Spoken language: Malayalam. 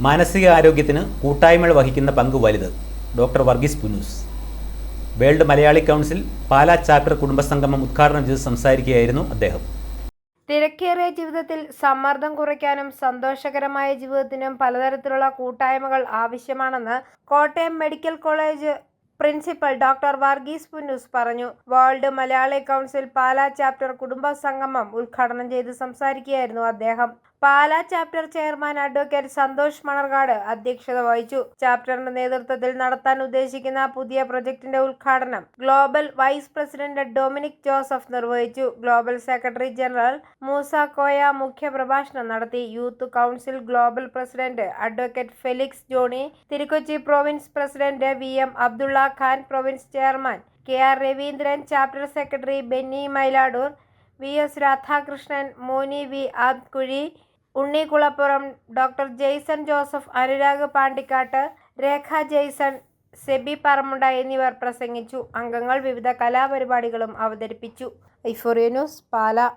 മാനസികാരോഗ്യത്തിന് കൂട്ടായ്മകൾ വഹിക്കുന്ന പങ്ക് വലുത്. Doctor Varghese Punnoose. World Malayali council Pala chapter കുടുംബസംഗമം ഉദ്ഘാടനം ചെയ്ത് സംസാരിക്കുകയായിരുന്നു അദ്ദേഹം. തിരക്കേറിയ ജീവിതത്തിൽ സമ്മർദ്ദം കുറയ്ക്കാനും സന്തോഷകരമായ ജീവിതത്തിനും പലതരത്തിലുള്ള കൂട്ടായ്മകൾ ആവശ്യമാണെന്ന് Kottayam medical college principal doctor Varghese Punnoose പറഞ്ഞു. World Malayali council Pala chapter കുടുംബസംഗമം ഉദ്ഘാടനം ചെയ്ത് സംസാരിക്കുകയായിരുന്നു അദ്ദേഹം. Pala chapter chairman advocate Santhosh Manarkad അധ്യക്ഷത വഹിച്ചു. ചാപ്റ്ററിന്റെ നേതൃത്വത്തിൽ നടത്താൻ ഉദ്ദേശിക്കുന്ന പുതിയ പ്രൊജക്ടിന്റെ ഉദ്ഘാടനം global vice president Dominic Joseph നിർവഹിച്ചു. Global secretary general Moosa Koya മുഖ്യപ്രഭാഷണം നടത്തി. Youth council global president advocate Felix Johny, Thirukochi province president VM Abdulla Khan, province chairman KR Raveendran, chapter secretary Benny Mayiladoor, VS Radhakrishnan, Moni V Adkuzhi, Unni Kulappuram, doctor Jaison Joseph, Anurag Pandikkattu, Rekha Jaison, Seby Paramunda എന്നിവർ പ്രസംഗിച്ചു. അംഗങ്ങൾ വിവിധ കലാപരിപാടികളും അവതരിപ്പിച്ചു. Euphoria news, Pala.